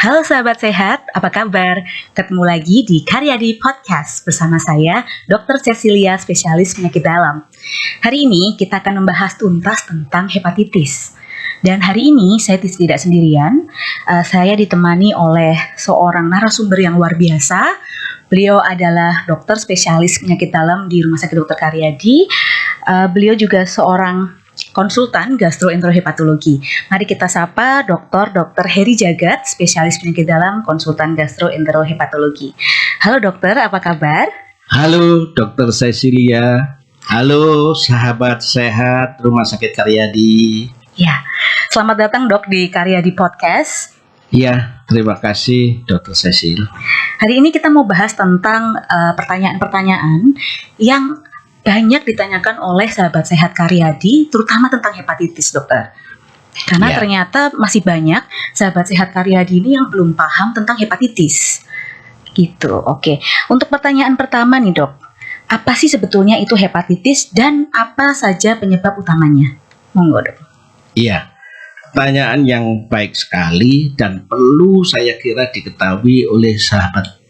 Halo sahabat sehat, apa kabar? Ketemu lagi di Karyadi Podcast bersama saya, Dr. Cecilia, spesialis penyakit dalam. Hari ini kita akan membahas tuntas tentang hepatitis. Dan hari ini saya tidak sendirian, saya ditemani oleh seorang narasumber yang luar biasa. Beliau adalah dokter spesialis penyakit dalam di Rumah Sakit Dr. Karyadi. Beliau juga seorang konsultan gastroenterohepatologi. Mari kita sapa Dr. Heri Jagat, spesialis penyakit dalam, konsultan gastroenterohepatologi. Halo dokter, apa kabar? Halo Dr. Cecilia. Halo sahabat sehat Rumah Sakit Karyadi. Ya, selamat datang dok di Karyadi Podcast. Ya, terima kasih Dr. Cecil. Hari ini kita mau bahas tentang pertanyaan-pertanyaan yang banyak ditanyakan oleh sahabat sehat Karyadi, terutama tentang hepatitis, dokter. Karena ternyata masih banyak sahabat sehat Karyadi ini yang belum paham tentang hepatitis. Gitu, oke. Untuk pertanyaan pertama nih dok, apa sih sebetulnya itu hepatitis dan apa saja penyebab utamanya? Monggo dok. Iya, pertanyaan yang baik sekali dan perlu saya kira diketahui oleh sahabat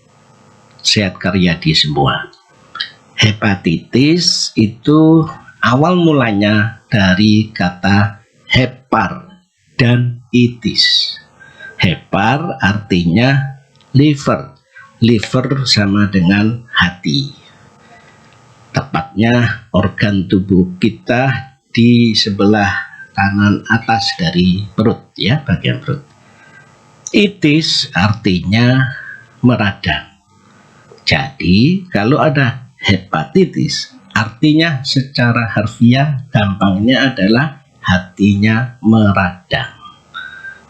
sehat Karyadi semua. Hepatitis itu awal mulanya dari kata hepar dan itis. Hepar artinya liver. Liver sama dengan hati. Tepatnya organ tubuh kita di sebelah kanan atas dari perut, ya, bagian perut. Itis artinya meradang. Jadi kalau ada hepatitis, artinya secara harfiah gampangnya adalah hatinya meradang.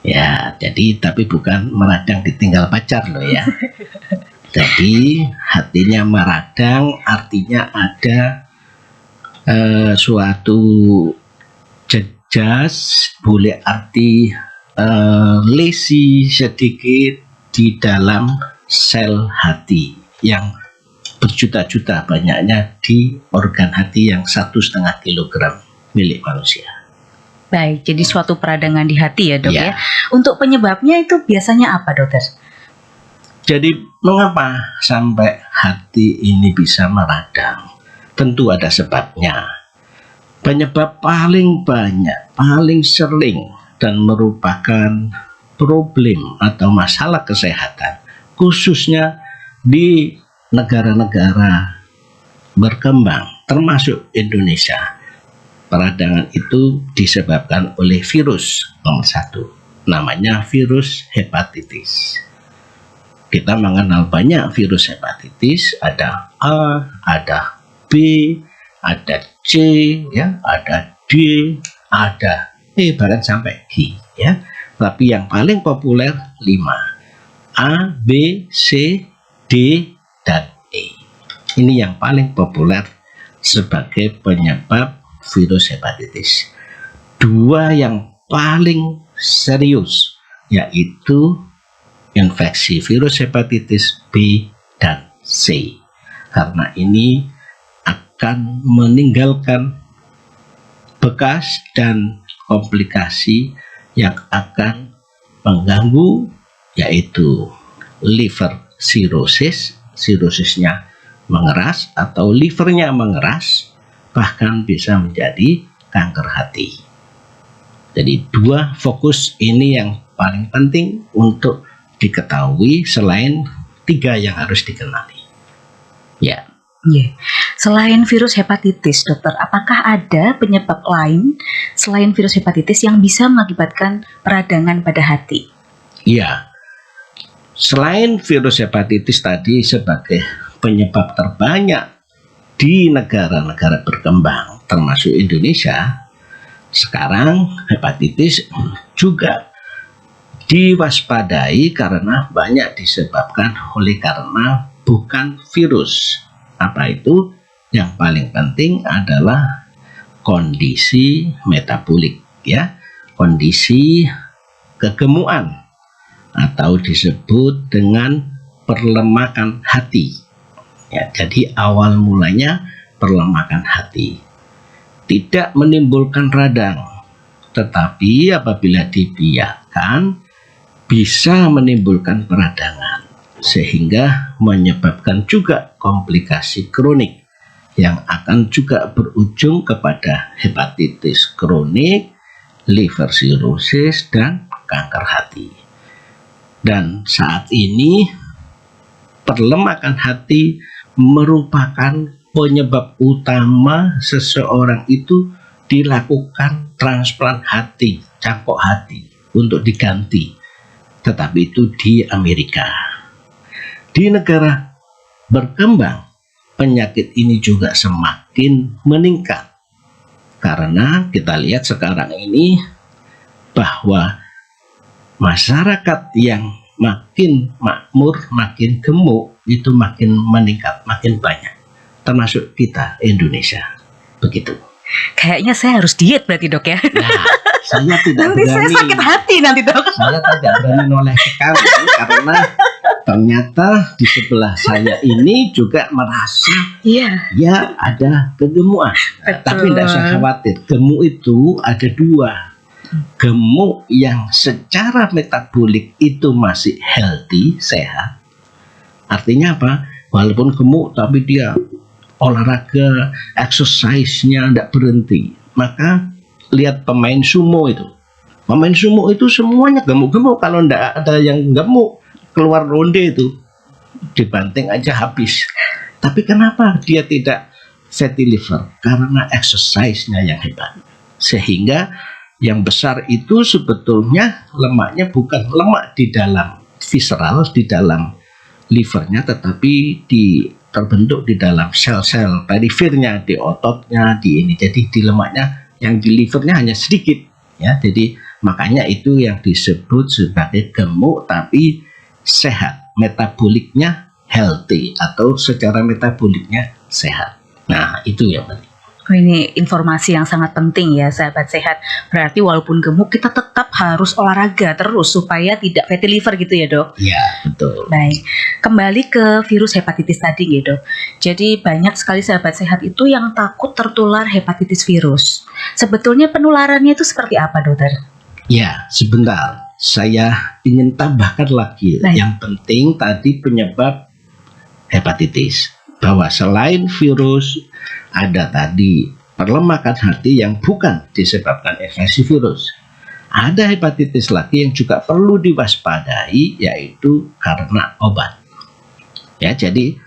Ya, jadi tapi bukan meradang ditinggal pacar loh ya. Jadi hatinya meradang artinya ada suatu jejas, boleh arti lesi sedikit di dalam sel hati yang berjuta-juta banyaknya di organ hati yang 1,5 kilogram milik manusia. Baik, jadi suatu peradangan di hati ya dok ya. Ya. Untuk penyebabnya itu biasanya apa dokter? Jadi mengapa sampai hati ini bisa meradang? Tentu ada sebabnya. Penyebab paling banyak, paling sering dan merupakan problem atau masalah kesehatan, khususnya di negara-negara berkembang termasuk Indonesia. Peradangan itu disebabkan oleh virus nomor 1, namanya virus hepatitis. Kita mengenal banyak virus hepatitis, ada A, ada B, ada C, ya, ada D, ada E, bahkan sampai G, ya. Tapi yang paling populer 5, A, B, C, D, dan E. Ini yang paling populer sebagai penyebab virus hepatitis. 2 yang paling serius yaitu infeksi virus hepatitis B dan C. Karena ini akan meninggalkan bekas dan komplikasi yang akan mengganggu, yaitu liver cirrhosis, sirosisnya mengeras atau livernya mengeras, bahkan bisa menjadi kanker hati. Jadi 2 fokus ini yang paling penting untuk diketahui selain 3 yang harus dikenali. Ya. Yeah. Selain virus hepatitis, dokter, apakah ada penyebab lain selain virus hepatitis yang bisa mengakibatkan peradangan pada hati? Iya. Selain virus hepatitis tadi sebagai penyebab terbanyak di negara-negara berkembang, termasuk Indonesia, sekarang hepatitis juga diwaspadai karena banyak disebabkan oleh karena bukan virus. Apa itu? Yang paling penting adalah kondisi metabolik, ya, kondisi kegemukan atau disebut dengan perlemakan hati. Ya, jadi awal mulanya perlemakan hati. Tidak menimbulkan radang, tetapi apabila dibiarkan bisa menimbulkan peradangan sehingga menyebabkan juga komplikasi kronik yang akan juga berujung kepada hepatitis kronik, liver cirrhosis, dan kanker hati. Dan saat ini perlemakan hati merupakan penyebab utama seseorang itu dilakukan transplant hati, cangkok hati untuk diganti. Tetapi itu di Amerika. Di negara berkembang, penyakit ini juga semakin meningkat. Karena kita lihat sekarang ini bahwa masyarakat yang makin makmur, makin gemuk, itu makin meningkat, makin banyak. Termasuk kita, Indonesia. Begitu. Kayaknya saya harus diet berarti dok ya. Nah, saya tidak Nanti berani. saya sakit hati nanti dok. Saya tidak berani noleh sekali karena ternyata di sebelah saya ini juga merasa Iya. ya ada kegemukan. Betul. Tapi tidak usah khawatir. Gemuk itu ada dua. Gemuk yang secara metabolik itu masih healthy, sehat. Artinya apa? Walaupun gemuk tapi dia olahraga, exercise-nya tidak berhenti. Maka lihat pemain sumo itu. Pemain sumo itu semuanya gemuk-gemuk. Kalau tidak ada yang gemuk, keluar ronde itu dibanting aja habis. Tapi kenapa dia tidak fatty liver? Karena exercise-nya yang hebat. Sehingga yang besar itu sebetulnya lemaknya bukan lemak di dalam visceral, di dalam livernya, tetapi terbentuk di dalam sel-sel perifernya, di ototnya, di ini. Jadi di lemaknya yang di livernya hanya sedikit, ya. Jadi makanya itu yang disebut sebagai gemuk tapi sehat, metaboliknya healthy atau secara metaboliknya sehat. Nah, itu yang penting. Oh, ini informasi yang sangat penting ya sahabat sehat. Berarti walaupun gemuk kita tetap harus olahraga terus supaya tidak fatty liver gitu ya dok? Ya, betul. Baik, kembali ke virus hepatitis tadi ya dok. Jadi banyak sekali sahabat sehat itu yang takut tertular hepatitis virus. Sebetulnya penularannya itu seperti apa dokter? Ya, sebentar. Saya ingin tambahkan lagi. Baik. Yang penting tadi penyebab hepatitis. Bahwa selain virus, ada tadi perlemakan hati yang bukan disebabkan infeksi virus. Ada hepatitis lagi yang juga perlu diwaspadai, yaitu karena obat. Ya, jadi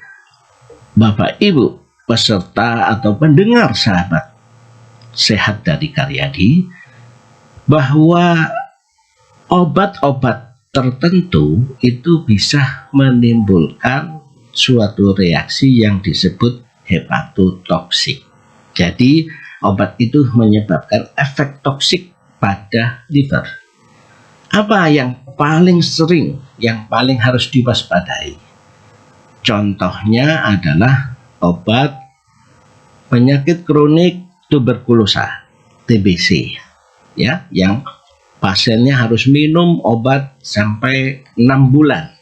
Bapak Ibu peserta atau pendengar sahabat sehat dari Karyadi, bahwa obat-obat tertentu itu bisa menimbulkan suatu reaksi yang disebut hepatotoksik. Jadi obat itu menyebabkan efek toksik pada liver. Apa yang paling sering, yang paling harus diwaspadai? Contohnya adalah obat penyakit kronik tuberkulosa, TBC, ya, yang pasiennya harus minum obat sampai 6 bulan.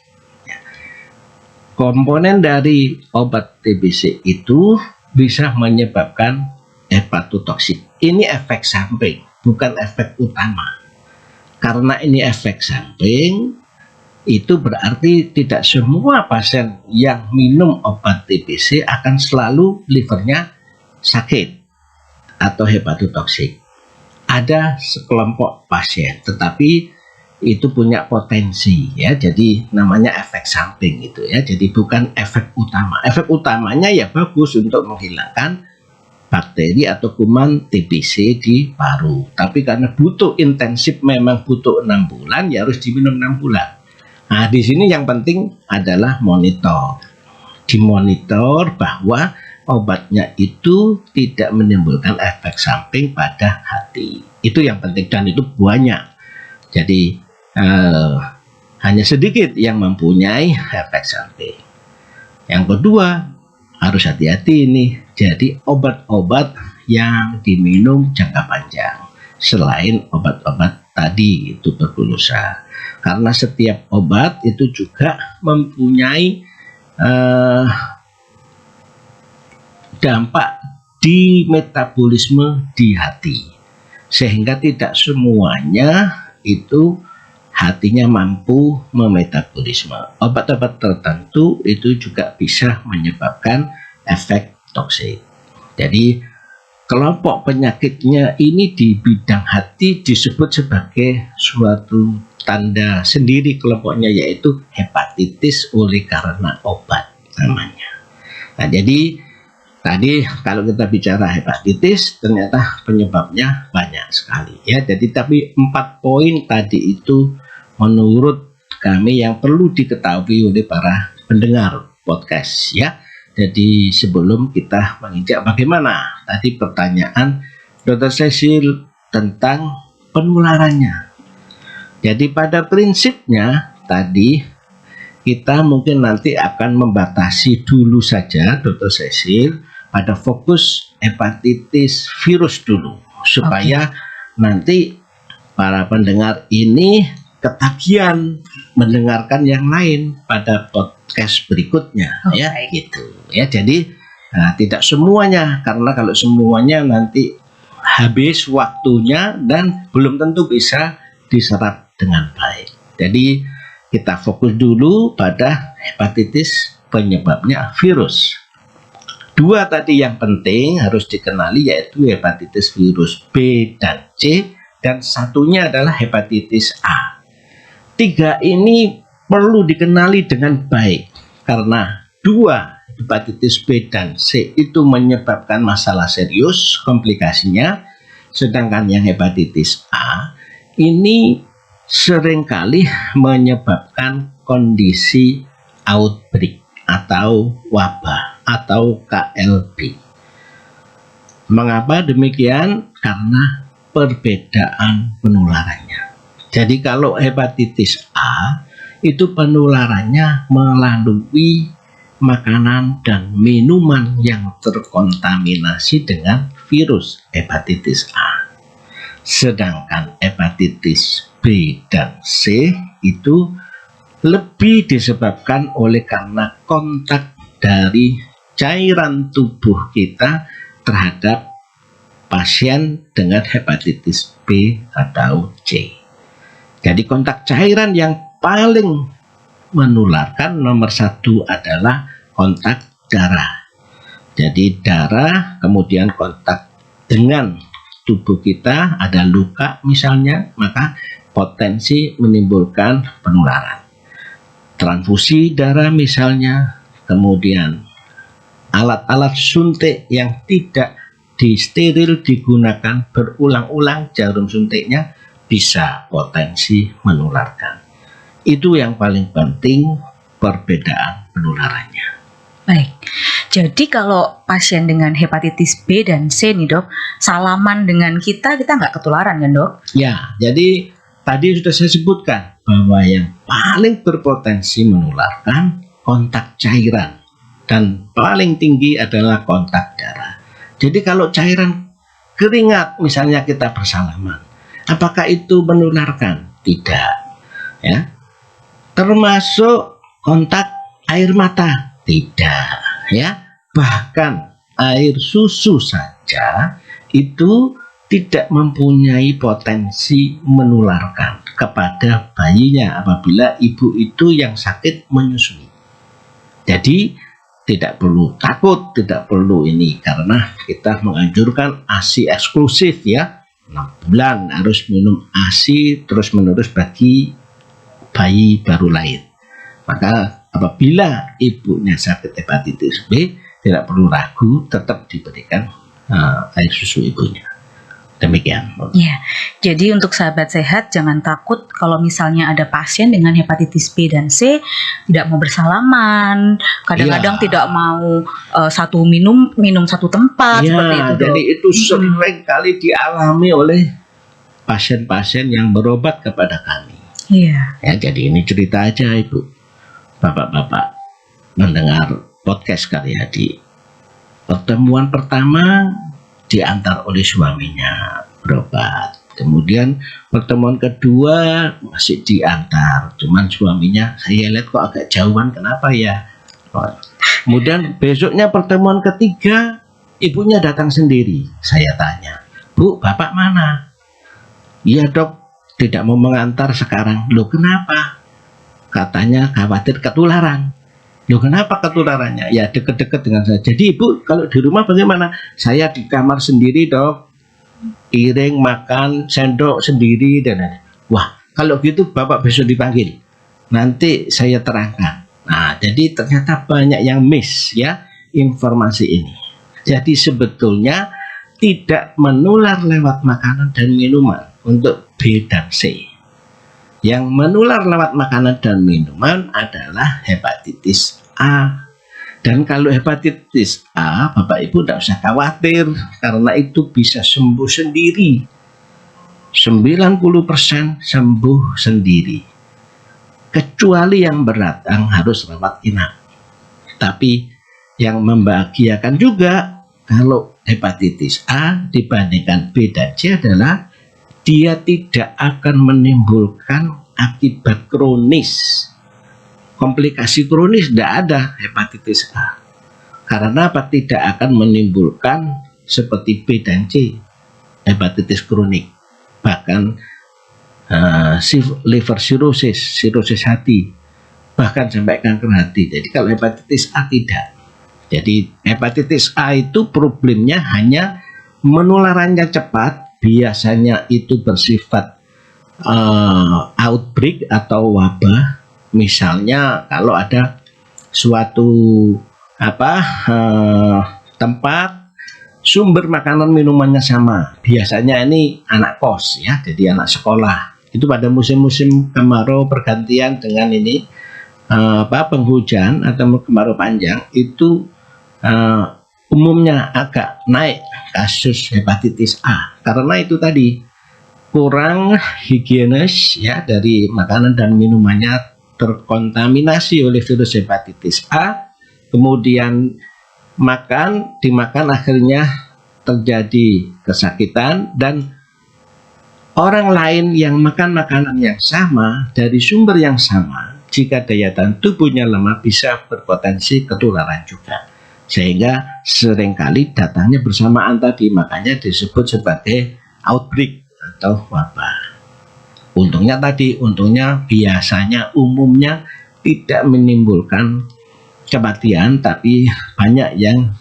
Komponen dari obat TBC itu bisa menyebabkan hepatotoksik. Ini efek samping, bukan efek utama. Karena ini efek samping, itu berarti tidak semua pasien yang minum obat TBC akan selalu livernya sakit atau hepatotoksik. Ada sekelompok pasien, tetapi itu punya potensi, ya. Jadi namanya efek samping itu, ya. Jadi bukan efek utama. Efek utamanya ya bagus untuk menghilangkan bakteri atau kuman TBC di paru. Tapi karena butuh intensif, memang butuh 6 bulan, ya harus diminum 6 bulan. Nah, di sini yang penting adalah monitor. Dimonitor bahwa obatnya itu tidak menimbulkan efek samping pada hati. Itu yang penting, dan itu banyak. Jadi hanya sedikit yang mempunyai efek samping. Yang kedua, harus hati-hati ini. Jadi obat-obat yang diminum jangka panjang selain obat-obat tadi tuberkulosa. Karena setiap obat itu juga mempunyai dampak di metabolisme di hati. Sehingga tidak semuanya itu hatinya mampu memetabolisme. Obat-obat tertentu itu juga bisa menyebabkan efek toksik. Jadi kelompok penyakitnya ini di bidang hati disebut sebagai suatu tanda sendiri kelompoknya, yaitu hepatitis oleh karena obat namanya. Nah, jadi tadi kalau kita bicara hepatitis ternyata penyebabnya banyak sekali ya. Jadi tapi 4 poin tadi itu menurut kami yang perlu diketahui oleh para pendengar podcast ya. Jadi sebelum kita menginjak bagaimana tadi pertanyaan Dr. Cecil tentang penularannya. Jadi pada prinsipnya tadi kita mungkin nanti akan membatasi dulu saja Dr. Cecil pada fokus hepatitis virus dulu supaya nanti para pendengar ini ketagihan mendengarkan yang lain pada podcast berikutnya ya gitu ya. Jadi tidak semuanya, karena kalau semuanya nanti habis waktunya dan belum tentu bisa diserap dengan baik. Jadi kita fokus dulu pada hepatitis penyebabnya virus. 2 tadi yang penting harus dikenali yaitu hepatitis virus B dan C, dan satunya adalah hepatitis A. 3 ini perlu dikenali dengan baik karena 2 hepatitis B dan C itu menyebabkan masalah serius komplikasinya, sedangkan yang hepatitis A ini seringkali menyebabkan kondisi outbreak atau wabah atau KLB. Mengapa demikian? Karena perbedaan penularannya. Jadi kalau hepatitis A itu penularannya melalui makanan dan minuman yang terkontaminasi dengan virus hepatitis A. Sedangkan hepatitis B dan C itu lebih disebabkan oleh karena kontak dari cairan tubuh kita terhadap pasien dengan hepatitis B atau C. Jadi kontak cairan yang paling menularkan nomor 1 adalah kontak darah. Jadi darah kemudian kontak dengan tubuh kita, ada luka misalnya, maka potensi menimbulkan penularan. Transfusi darah misalnya, kemudian alat-alat suntik yang tidak disteril digunakan berulang-ulang jarum suntiknya bisa potensi menularkan. Itu yang paling penting, perbedaan penularannya. Baik, jadi kalau pasien dengan hepatitis B dan C nih dok, salaman dengan kita nggak ketularan kan dok? Ya, jadi tadi sudah saya sebutkan bahwa yang paling berpotensi menularkan kontak cairan dan paling tinggi adalah kontak darah. Jadi kalau cairan keringat misalnya kita bersalaman, apakah itu menularkan? Tidak, ya. Termasuk kontak air mata, tidak, ya. Bahkan air susu saja itu tidak mempunyai potensi menularkan kepada bayinya apabila ibu itu yang sakit menyusui. Jadi tidak perlu takut, tidak perlu ini, karena kita menganjurkan ASI eksklusif ya. 6 bulan harus minum ASI terus menerus bagi bayi baru lahir. Maka apabila ibunya sakit hepatitis B, tidak perlu ragu, tetap diberikan air susu ibunya. Demikian. Ya, jadi untuk sahabat sehat jangan takut kalau misalnya ada pasien dengan hepatitis B dan C tidak mau bersalaman, kadang-kadang tidak mau minum satu tempat seperti itu. Jadi itu sering kali dialami oleh pasien-pasien yang berobat kepada kami. Iya. Ya, jadi ini cerita aja Ibu, Bapak-bapak mendengar podcast Karyadi. Pertemuan pertama diantar oleh suaminya berobat. Kemudian pertemuan kedua masih diantar, cuman suaminya saya lihat kok agak jauhan, kenapa ya? Kemudian besoknya pertemuan ketiga ibunya datang sendiri. Saya tanya, Bu, Bapak mana? Iya dok, tidak mau mengantar sekarang. Loh kenapa? Katanya khawatir ketularan. Loh kenapa ketularannya? Ya deket-deket dengan saya. Jadi ibu kalau di rumah bagaimana? Saya di kamar sendiri dok, piring makan sendok sendiri dan lain-lain. Wah kalau gitu bapak besok dipanggil, nanti saya terangkan. Nah jadi ternyata banyak yang miss ya informasi ini. Jadi sebetulnya tidak menular lewat makanan dan minuman untuk B dan C. Yang menular lewat makanan dan minuman adalah hepatitis A. Dan kalau hepatitis A, Bapak Ibu tidak usah khawatir karena itu bisa sembuh sendiri. 90% sembuh sendiri. Kecuali yang berat yang harus rawat inap. Tapi yang membahagiakan juga kalau hepatitis A dibandingkan B dan C adalah dia tidak akan menimbulkan akibat kronis. Komplikasi kronis tidak ada hepatitis A. Karena apa? Tidak akan menimbulkan seperti B dan C, hepatitis kronik. Bahkan liver cirrhosis, sirosis hati, bahkan sampai kanker hati. Jadi kalau hepatitis A tidak. Jadi hepatitis A itu problemnya hanya menularannya cepat, biasanya itu bersifat outbreak atau wabah. Misalnya kalau ada suatu tempat sumber makanan minumannya sama, biasanya ini anak kos ya, jadi anak sekolah. Itu pada musim-musim kemarau pergantian dengan ini penghujan atau kemarau panjang itu umumnya agak naik kasus hepatitis A karena itu tadi kurang higienis ya, dari makanan dan minumannya terkontaminasi oleh virus hepatitis A, kemudian dimakan akhirnya terjadi kesakitan, dan orang lain yang makan makanan yang sama dari sumber yang sama, jika daya tahan tubuhnya lemah bisa berpotensi ketularan juga. Sehingga seringkali datangnya bersamaan tadi, makanya disebut sebagai outbreak atau wabah. Untungnya biasanya umumnya tidak menimbulkan kematian, tapi banyak yang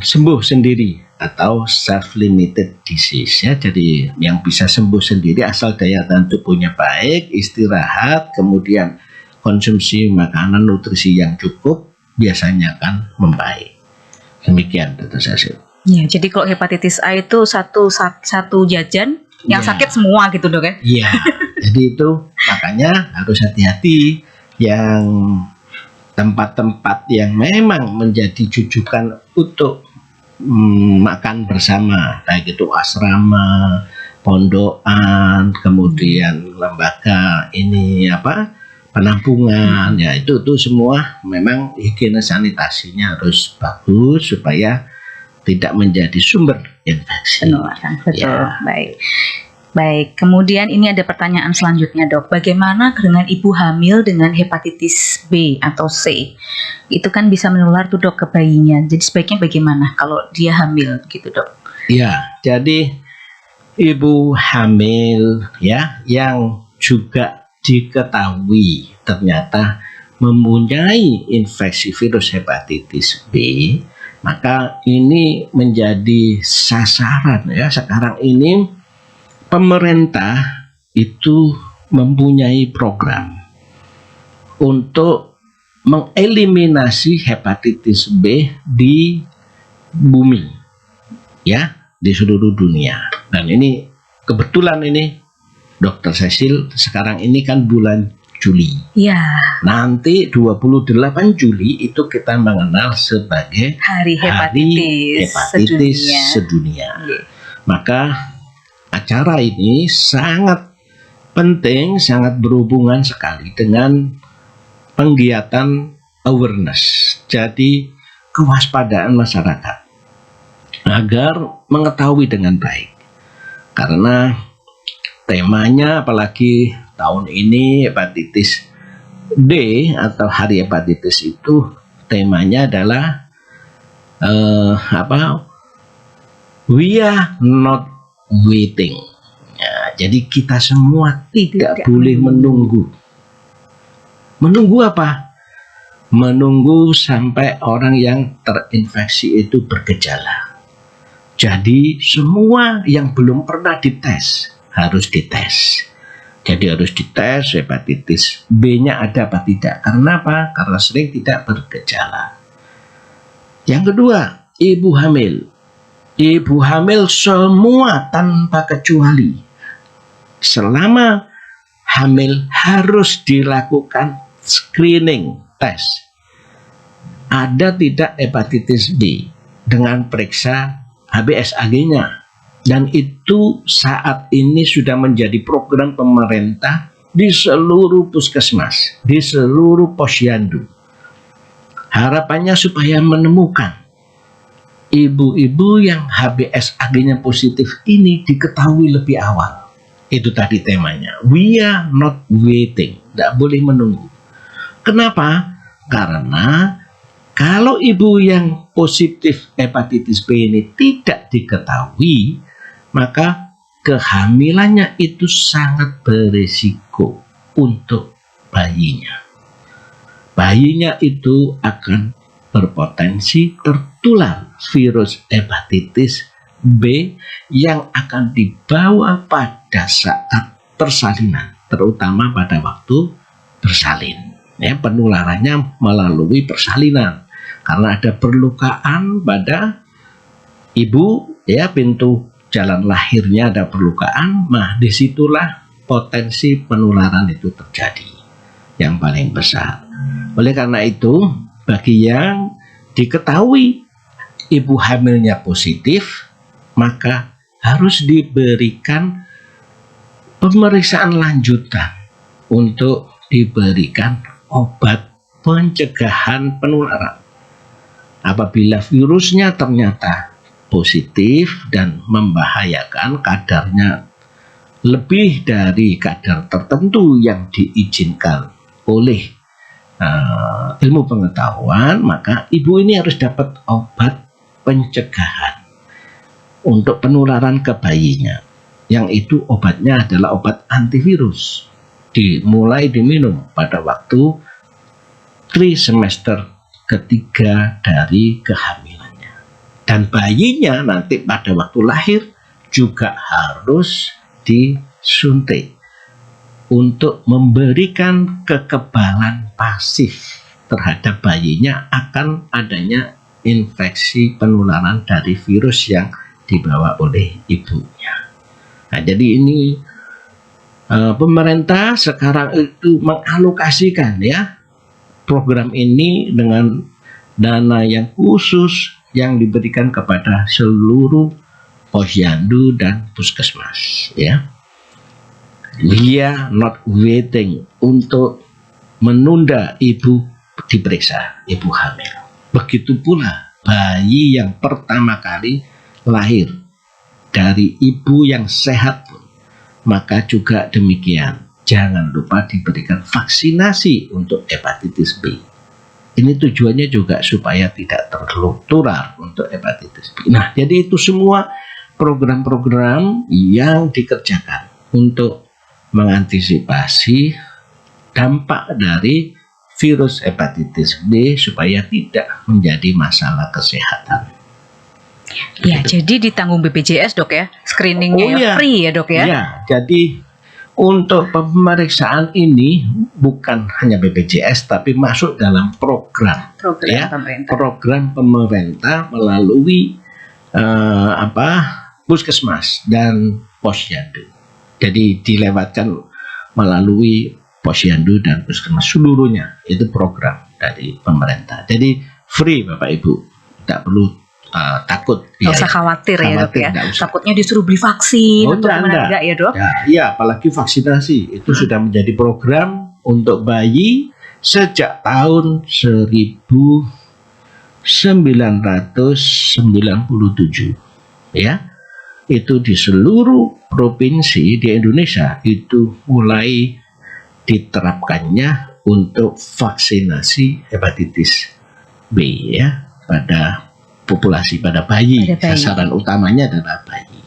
sembuh sendiri atau self-limited disease ya. Jadi yang bisa sembuh sendiri asal daya tahan tubuhnya baik, istirahat, kemudian konsumsi makanan nutrisi yang cukup, biasanya akan membaik. Demikian Dr. Cecil. Ya, jadi kalau hepatitis A itu satu jajan, yang sakit semua gitu dok ya? Iya, jadi itu makanya harus hati-hati yang tempat-tempat yang memang menjadi jujukan untuk makan bersama, baik itu asrama, pondokan, kemudian lembaga penampungan, ya itu semua memang higiene sanitasinya harus bagus supaya tidak menjadi sumber infeksi. Betul, ya. Baik. Kemudian ini ada pertanyaan selanjutnya dok. Bagaimana dengan ibu hamil dengan hepatitis B atau C? Itu kan bisa menular tuh dok ke bayinya. Jadi sebaiknya bagaimana kalau dia hamil gitu dok? Ya, jadi ibu hamil ya yang juga diketahui ternyata mempunyai infeksi virus hepatitis B, maka ini menjadi sasaran ya. Sekarang ini pemerintah itu mempunyai program untuk mengeliminasi hepatitis B di bumi ya, di seluruh dunia. Dan ini kebetulan ini Dr. Cecil, sekarang ini kan bulan Juli. Ya. Nanti 28 Juli itu kita mengenal sebagai Hari Hepatitis Sedunia. Maka acara ini sangat penting, sangat berhubungan sekali dengan penggiatan awareness. Jadi kewaspadaan masyarakat agar mengetahui dengan baik. Karena temanya apalagi tahun ini hepatitis D atau hari hepatitis itu temanya adalah we are not waiting. Ya, jadi kita semua tidak boleh menunggu. Menunggu apa? Menunggu sampai orang yang terinfeksi itu bergejala. Jadi semua yang belum pernah dites harus dites. Jadi harus dites hepatitis B-nya ada apa tidak. Karena apa? Karena sering tidak bergejala. Yang kedua, ibu hamil. Ibu hamil semua tanpa kecuali selama hamil harus dilakukan screening tes. Ada tidak hepatitis B dengan periksa HbSAg-nya. Dan itu saat ini sudah menjadi program pemerintah di seluruh puskesmas, di seluruh posyandu. Harapannya supaya menemukan ibu-ibu yang HbSAg-nya positif ini diketahui lebih awal. Itu tadi temanya. We are not waiting. Tidak boleh menunggu. Kenapa? Karena kalau ibu yang positif hepatitis B ini tidak diketahui, maka kehamilannya itu sangat berisiko untuk bayinya. Bayinya itu akan berpotensi tertular virus hepatitis B yang akan dibawa pada saat persalinan, terutama pada waktu bersalin. Ya, penularannya melalui persalinan karena ada perlukaan pada ibu, ya, pintu jalan lahirnya ada perlukaan. Nah, disitulah potensi penularan itu terjadi yang paling besar. Oleh karena itu, bagi yang diketahui ibu hamilnya positif, maka harus diberikan pemeriksaan lanjutan untuk diberikan obat pencegahan penularan. Apabila virusnya ternyata positif dan membahayakan, kadarnya lebih dari kadar tertentu yang diizinkan oleh ilmu pengetahuan, maka ibu ini harus dapat obat pencegahan untuk penularan ke bayinya, yang itu obatnya adalah obat antivirus, dimulai diminum pada waktu trimester ketiga dari kehamilannya, dan bayinya nanti pada waktu lahir juga harus disuntik untuk memberikan kekebalan pasif terhadap bayinya akan adanya infeksi penularan dari virus yang dibawa oleh ibunya. Nah, jadi ini pemerintah sekarang itu mengalokasikan, ya, program ini dengan dana yang khusus yang diberikan kepada seluruh posyandu dan puskesmas, ya. We are not waiting untuk menunda ibu diperiksa, ibu hamil. Begitu pula bayi yang pertama kali lahir dari ibu yang sehat pun, maka juga demikian. Jangan lupa diberikan vaksinasi untuk hepatitis B. Ini tujuannya juga supaya tidak tertular untuk hepatitis B. Nah, jadi itu semua program-program yang dikerjakan untuk mengantisipasi dampak dari virus hepatitis B supaya tidak menjadi masalah kesehatan. Ya, jadi ditanggung BPJS, Dok, ya. Screeningnya free ya, Dok, ya. Ya, jadi untuk pemeriksaan ini bukan hanya BPJS tapi masuk dalam program pemerintah. Program pemerintah melalui puskesmas dan posyandu. Jadi dilewatkan melalui posyandu dan puskesmas seluruhnya, itu program dari pemerintah. Jadi free, Bapak Ibu, tidak perlu takut. Nggak usah khawatir ya, Dok, ya. Takutnya disuruh beli vaksin atau gimana, enggak ya, Dok? Ya, apalagi vaksinasi itu sudah menjadi program untuk bayi sejak tahun 1997, ya. Itu di seluruh provinsi di Indonesia itu mulai diterapkannya untuk vaksinasi hepatitis B, ya, pada populasi, pada bayi. Sasaran utamanya adalah bayi.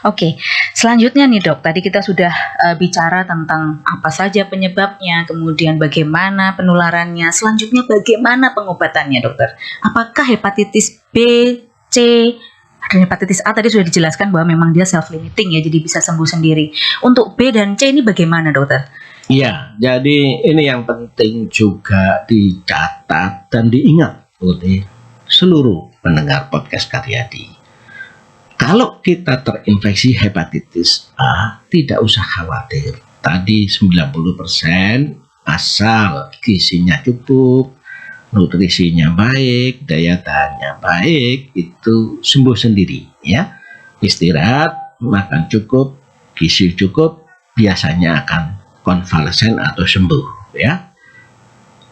Oke. Selanjutnya nih dok, tadi kita sudah bicara tentang apa saja penyebabnya, kemudian bagaimana penularannya, selanjutnya bagaimana pengobatannya dokter. Apakah hepatitis B, C, dan hepatitis A tadi sudah dijelaskan bahwa memang dia self-limiting ya, jadi bisa sembuh sendiri. Untuk B dan C ini bagaimana dokter? Iya, jadi ini yang penting juga dicatat dan diingat oleh seluruh pendengar podcast Karyadi. Kalau kita terinfeksi hepatitis A, tidak usah khawatir. Tadi 90% asal gizinya cukup, nutrisinya baik, daya tahannya baik, itu sembuh sendiri ya. Istirahat, makan cukup, gizi cukup, biasanya akan konvalesen atau sembuh ya.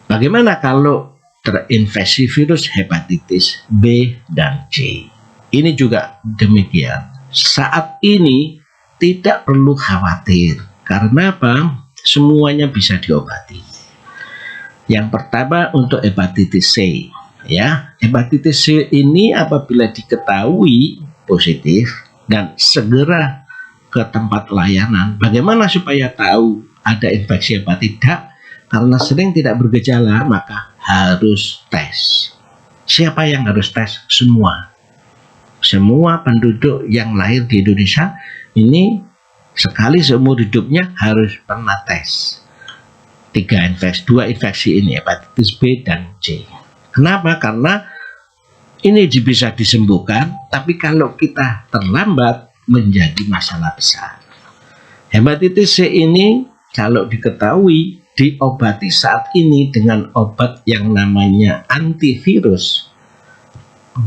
Bagaimana kalau terinfeksi virus hepatitis B dan C? Ini juga demikian. Saat ini tidak perlu khawatir. Karena apa? Semuanya bisa diobati. Yang pertama untuk hepatitis C. Ya, hepatitis C ini apabila diketahui positif dan segera ke tempat layanan. Bagaimana supaya tahu ada infeksi apa tidak? Karena sering tidak bergejala, maka harus tes. Siapa yang harus tes? Semua penduduk yang lahir di Indonesia ini sekali seumur hidupnya harus pernah tes. 2 infeksi ini, hepatitis B dan C. Kenapa? Karena ini bisa disembuhkan, tapi kalau kita terlambat menjadi masalah besar. Hepatitis C ini kalau diketahui diobati saat ini dengan obat yang namanya antivirus,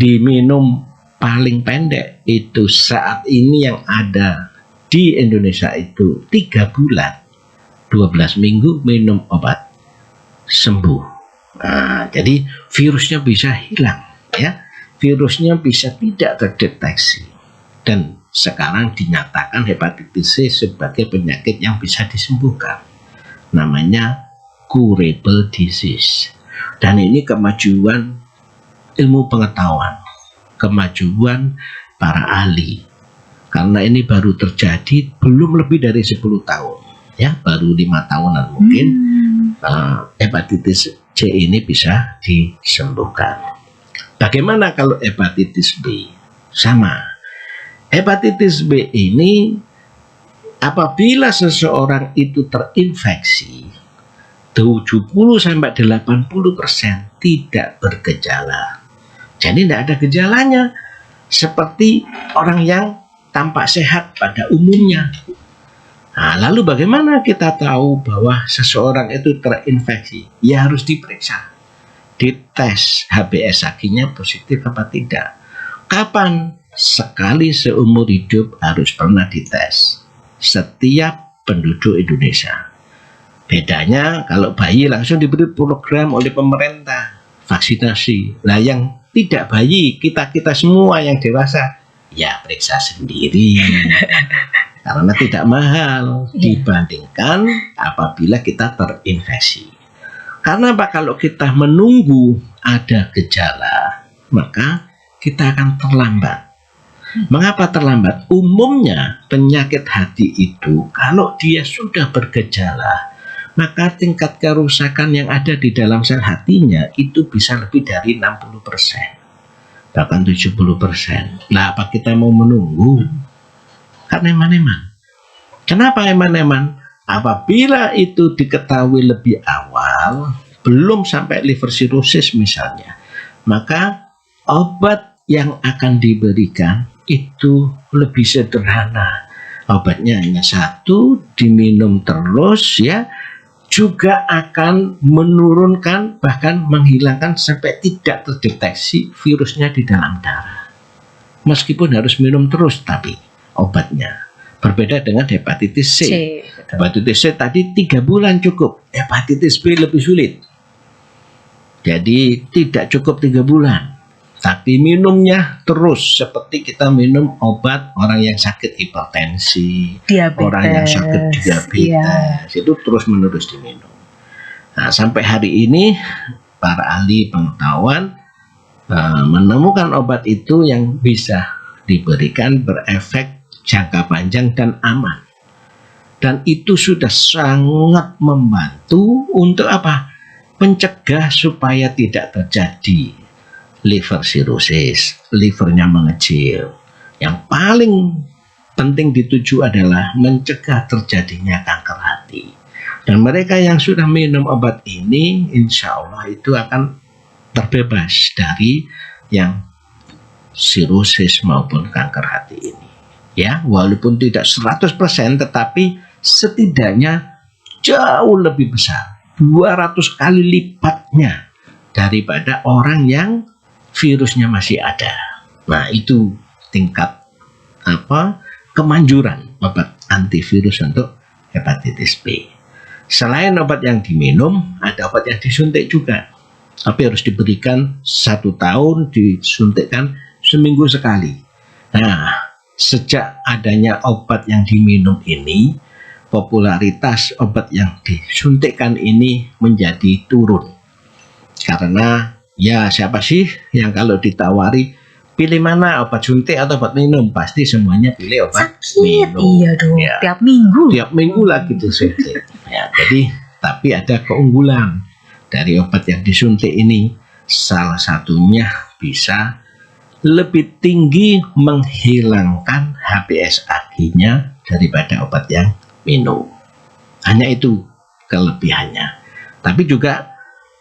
diminum paling pendek itu saat ini yang ada di Indonesia itu 3 bulan 12 minggu minum obat sembuh. Nah, jadi virusnya bisa hilang ya, virusnya bisa tidak terdeteksi, dan sekarang dinyatakan hepatitis C sebagai penyakit yang bisa disembuhkan, namanya curable disease. Dan ini kemajuan ilmu pengetahuan, kemajuan para ahli, karena ini baru terjadi belum lebih dari 10 tahun ya, baru 5 tahunan mungkin hepatitis C ini bisa disembuhkan. Bagaimana kalau hepatitis B? Sama, hepatitis B ini apabila seseorang itu terinfeksi 70-80% tidak bergejala. Jadi tidak ada gejalanya, seperti orang yang tampak sehat pada umumnya. Nah, lalu bagaimana kita tahu bahwa seseorang itu terinfeksi? Ya harus diperiksa, dites HbS1-nya positif apa tidak. Kapan? Sekali seumur hidup harus pernah dites. Setiap penduduk Indonesia. Bedanya kalau bayi langsung diberi program oleh pemerintah vaksinasi. Nah, yang tidak bayi, kita semua yang dewasa, ya periksa sendiri karena tidak mahal dibandingkan apabila kita terinfeksi. Karena apa? Kalau kita menunggu ada gejala, maka kita akan terlambat. Mengapa terlambat? Umumnya penyakit hati itu kalau dia sudah bergejala, maka tingkat kerusakan yang ada di dalam sel hatinya itu bisa lebih dari 60%, bahkan 70%. Nah, apa kita mau menunggu? Kan eman-eman. Kenapa eman-eman? Apabila itu diketahui lebih awal, belum sampai liver cirrhosis misalnya, maka obat yang akan diberikan itu lebih sederhana. Obatnya hanya 1, diminum terus ya, juga akan menurunkan bahkan menghilangkan sampai tidak terdeteksi virusnya di dalam darah. Meskipun harus minum terus, tapi obatnya berbeda dengan hepatitis C. Hepatitis C tadi 3 bulan cukup, hepatitis B lebih sulit. Jadi tidak cukup 3 bulan, tapi minumnya terus seperti kita minum obat orang yang sakit hipertensi, diabetes, orang yang sakit diabetes, itu terus menerus diminum. Nah, sampai hari ini para ahli pengetahuan menemukan obat itu yang bisa diberikan berefek jangka panjang dan aman. Dan itu sudah sangat membantu untuk apa? Mencegah supaya tidak terjadi liver cirrhosis, livernya mengecil. Yang paling penting dituju adalah mencegah terjadinya kanker hati. Dan mereka yang sudah minum obat ini, insya Allah itu akan terbebas dari yang cirrhosis maupun kanker hati ini. Ya, walaupun tidak 100%, tetapi setidaknya jauh lebih besar, 200 kali lipatnya daripada orang yang virusnya masih ada. Nah, itu tingkat kemanjuran obat antivirus untuk hepatitis B. Selain obat yang diminum, ada obat yang disuntik juga. Tapi harus diberikan 1 tahun, disuntikkan seminggu sekali. Nah, sejak adanya obat yang diminum ini, popularitas obat yang disuntikkan ini menjadi turun. Karena ya siapa sih yang kalau ditawari pilih mana obat suntik atau obat minum, pasti semuanya pilih obat Sakit, minum. iya dong. Ya. Tiap minggu. Tiap minggu lagi disuntik. Ya, jadi tapi ada keunggulan dari obat yang disuntik ini. Salah satunya bisa lebih tinggi menghilangkan HbS-Ag-nya daripada obat yang minum. Hanya itu kelebihannya. Tapi juga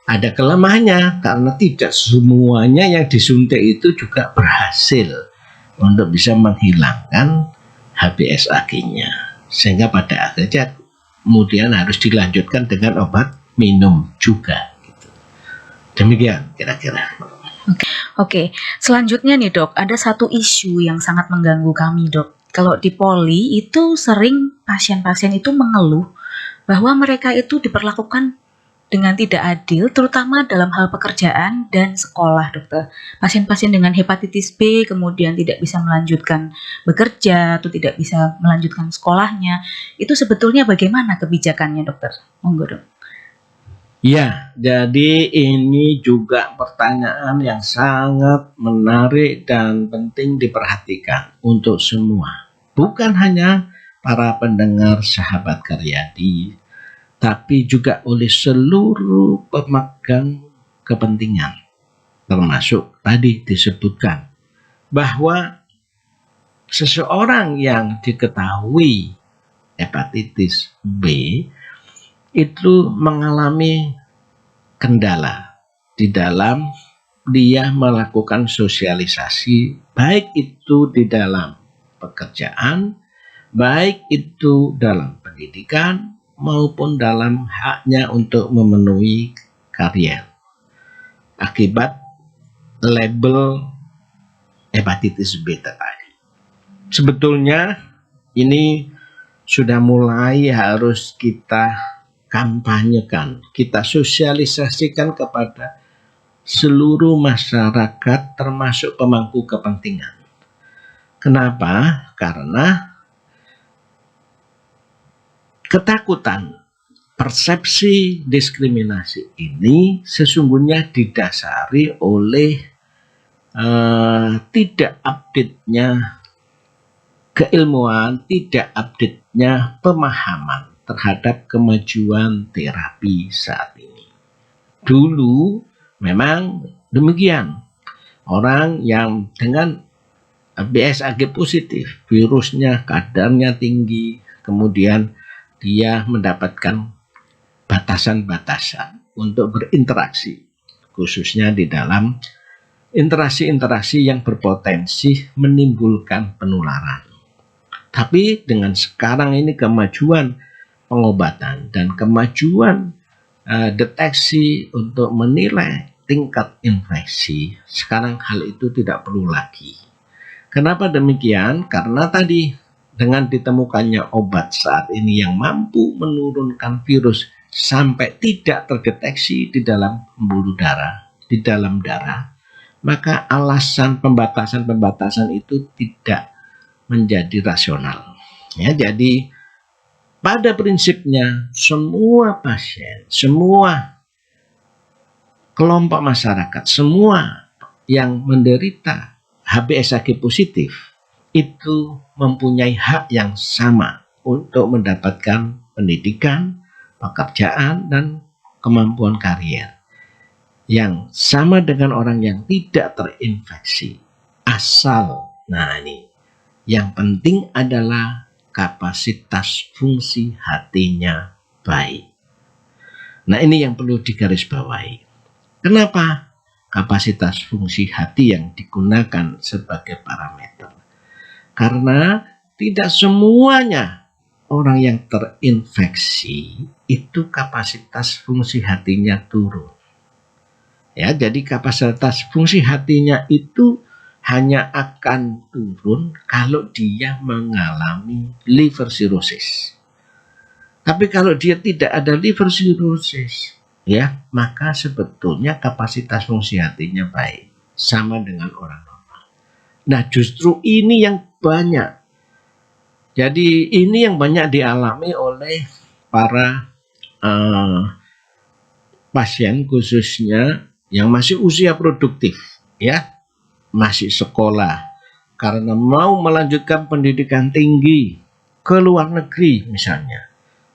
ada kelemahannya karena tidak semuanya yang disuntik itu juga berhasil untuk bisa menghilangkan HbS-Ag-nya. Sehingga pada akhirnya kemudian harus dilanjutkan dengan obat minum juga. Gitu. Demikian kira-kira. Oke, selanjutnya nih dok, ada satu isu yang sangat mengganggu kami dok. Kalau di poli itu sering pasien-pasien itu mengeluh bahwa mereka itu diperlakukan dengan tidak adil, terutama dalam hal pekerjaan dan sekolah dokter. Pasien-pasien dengan hepatitis B kemudian tidak bisa melanjutkan bekerja atau tidak bisa melanjutkan sekolahnya. Itu sebetulnya bagaimana kebijakannya dokter? Monggo dok. Ya, jadi ini juga pertanyaan yang sangat menarik dan penting diperhatikan untuk semua. Bukan hanya para pendengar sahabat Karyadi, tapi juga oleh seluruh pemegang kepentingan. Termasuk tadi disebutkan bahwa seseorang yang diketahui hepatitis B itu mengalami kendala di dalam dia melakukan sosialisasi, baik itu di dalam pekerjaan, baik itu dalam pendidikan, maupun dalam haknya untuk memenuhi karier. Akibat label hepatitis B tadi. Sebetulnya ini sudah mulai harus kita kampanyekan, kita sosialisasikan kepada seluruh masyarakat termasuk pemangku kepentingan. Kenapa? Karena ketakutan, persepsi diskriminasi ini sesungguhnya didasari oleh tidak update-nya keilmuan, tidak update-nya pemahaman terhadap kemajuan terapi saat ini. Dulu memang demikian. Orang yang dengan HbS-Ag positif, virusnya kadarnya tinggi, kemudian dia mendapatkan batasan-batasan untuk berinteraksi, khususnya di dalam interaksi-interaksi yang berpotensi menimbulkan penularan. Tapi dengan sekarang ini kemajuan pengobatan dan kemajuan deteksi untuk menilai tingkat infeksi, sekarang hal itu tidak perlu lagi. Kenapa demikian? Karena tadi dengan ditemukannya obat saat ini yang mampu menurunkan virus sampai tidak terdeteksi di dalam pembuluh darah, di dalam darah, maka alasan pembatasan-pembatasan itu tidak menjadi rasional. Ya, jadi pada prinsipnya semua pasien, semua kelompok masyarakat, semua yang menderita HbS-Ag positif itu mempunyai hak yang sama untuk mendapatkan pendidikan, pekerjaan, dan kemampuan karier yang sama dengan orang yang tidak terinfeksi. Ini yang penting adalah kapasitas fungsi hatinya baik. Nah, ini yang perlu digarisbawahi. Kenapa kapasitas fungsi hati yang digunakan sebagai parameter? Karena tidak semuanya orang yang terinfeksi itu kapasitas fungsi hatinya turun. Ya, jadi kapasitas fungsi hatinya itu hanya akan turun kalau dia mengalami liver cirrhosis. Tapi kalau dia tidak ada liver cirrhosis, ya, maka sebetulnya kapasitas fungsi hatinya baik, sama dengan orang normal. Nah, justru ini yang banyak. Jadi ini yang banyak dialami oleh para pasien, khususnya yang masih usia produktif, ya, masih sekolah, karena mau melanjutkan pendidikan tinggi ke luar negeri misalnya.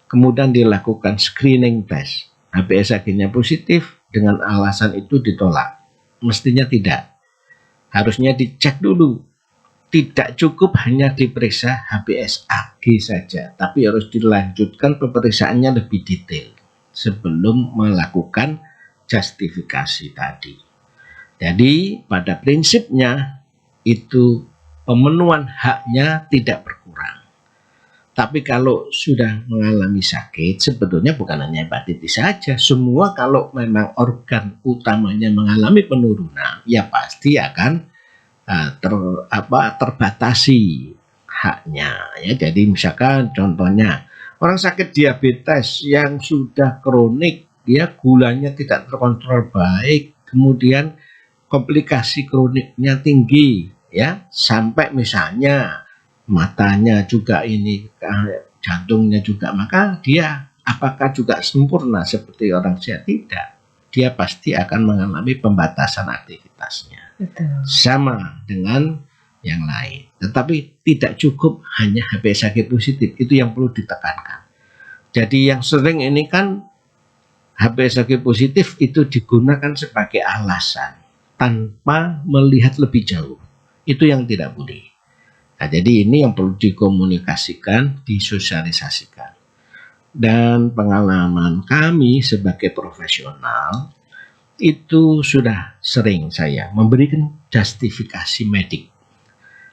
Kemudian dilakukan screening test, HbA1c-nya positif, dengan alasan itu ditolak. Mestinya tidak. Harusnya dicek dulu. Tidak cukup hanya diperiksa HbA1c saja, tapi harus dilanjutkan pemeriksaannya lebih detail sebelum melakukan justifikasi tadi. Jadi pada prinsipnya itu pemenuhan haknya tidak berkurang. Tapi kalau sudah mengalami sakit, sebetulnya bukan hanya hepatitis saja. Semua kalau memang organ utamanya mengalami penurunan, ya pasti akan terbatasi haknya. Ya, jadi misalkan contohnya orang sakit diabetes yang sudah kronik, ya, gulanya tidak terkontrol baik, kemudian komplikasi kroniknya tinggi, ya, sampai misalnya matanya juga ini, jantungnya juga, maka dia apakah juga sempurna seperti orang sehat? Tidak. Dia pasti akan mengalami pembatasan aktivitasnya. Betul. Sama dengan yang lain. Tetapi tidak cukup hanya HbA1c positif, itu yang perlu ditekankan. Jadi yang sering ini kan HbA1c positif itu digunakan sebagai alasan tanpa melihat lebih jauh. Itu yang tidak boleh. Nah, jadi ini yang perlu dikomunikasikan, disosialisasikan. Dan pengalaman kami sebagai profesional itu sudah sering saya memberikan justifikasi medik,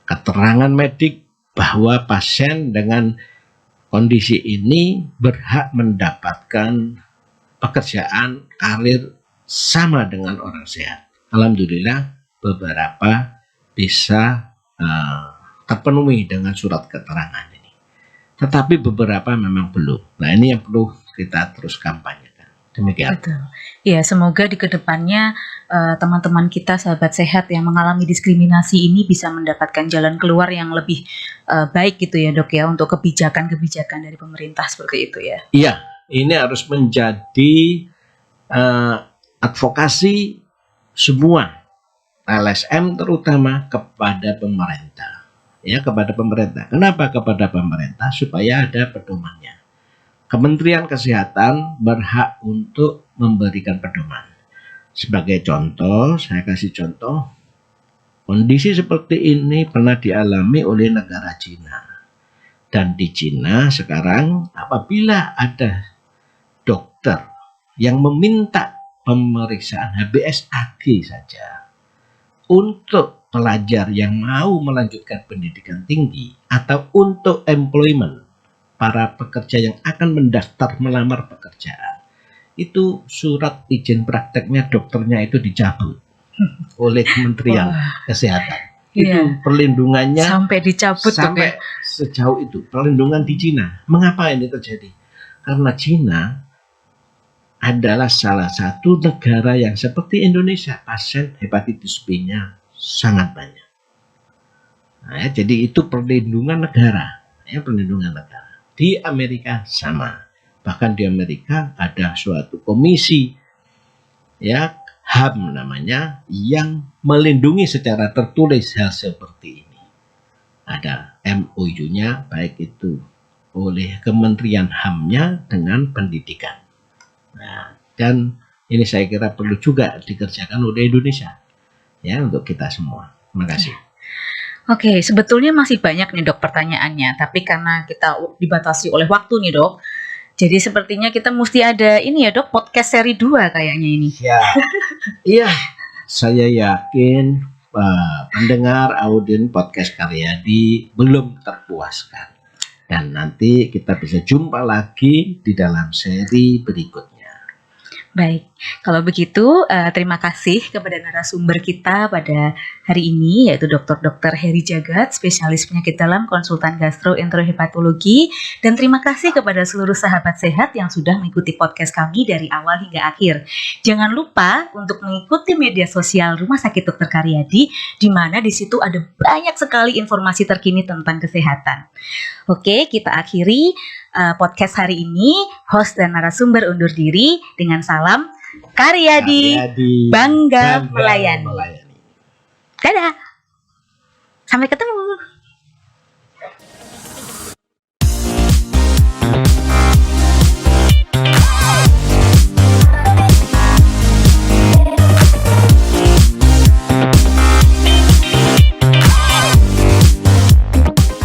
keterangan medik bahwa pasien dengan kondisi ini berhak mendapatkan pekerjaan, karir sama dengan orang sehat. Alhamdulillah beberapa bisa terpenuhi dengan surat keterangan ini. Tetapi beberapa memang belum. Nah, ini yang perlu kita terus kampanyekan. Demikian. Betul. Ya, semoga di kedepannya teman-teman kita, sahabat sehat yang mengalami diskriminasi ini bisa mendapatkan jalan keluar yang lebih baik gitu ya, Dok, ya, untuk kebijakan-kebijakan dari pemerintah seperti itu ya. Iya, ini harus menjadi advokasi semua LSM terutama kepada pemerintah. Ya, kepada pemerintah. Kenapa kepada pemerintah? Supaya ada pedomannya. Kementerian Kesehatan berhak untuk memberikan pedoman. Sebagai contoh, saya kasih contoh, kondisi seperti ini pernah dialami oleh negara Cina. Dan di Cina sekarang apabila ada dokter yang meminta pemeriksaan HbA1c saja untuk pelajar yang mau melanjutkan pendidikan tinggi atau untuk employment, para pekerja yang akan mendaftar melamar pekerjaan, itu surat izin prakteknya dokternya itu dicabut oleh Kementerian Kesehatan. Itu perlindungannya sampai dicabut, sampai sejauh itu perlindungan di Cina. Mengapa ini terjadi? Karena Cina adalah salah satu negara yang seperti Indonesia, pasien hepatitis B-nya sangat banyak. Nah, ya, jadi itu perlindungan negara, ya, perlindungan negara. Di Amerika sama. Bahkan di Amerika ada suatu komisi, ya, HAM namanya, yang melindungi secara tertulis hal seperti ini. ada MOU-nya, baik itu oleh Kementerian HAM-nya dengan pendidikan. Nah, dan ini saya kira perlu juga dikerjakan oleh Indonesia ya, untuk kita semua. Terima kasih. Oke, sebetulnya masih banyak nih dok pertanyaannya, tapi karena kita dibatasi oleh waktu nih dok, jadi sepertinya kita mesti ada ini ya dok, podcast seri 2 kayaknya ini. Ya, iya, saya yakin pendengar audien podcast Karyadi belum terpuaskan, dan nanti kita bisa jumpa lagi di dalam seri berikutnya. Baik, kalau begitu terima kasih kepada narasumber kita pada hari ini, yaitu Dr. Heri Jagat, spesialis penyakit dalam, konsultan gastroenterohepatologi, dan terima kasih kepada seluruh sahabat sehat yang sudah mengikuti podcast kami dari awal hingga akhir. Jangan lupa untuk mengikuti media sosial Rumah Sakit Dr. Karyadi, di mana di situ ada banyak sekali informasi terkini tentang kesehatan. Oke, kita akhiri podcast hari ini. Host dan narasumber undur diri dengan salam Karyadi, bangga melayani. Dadah, sampai ketemu.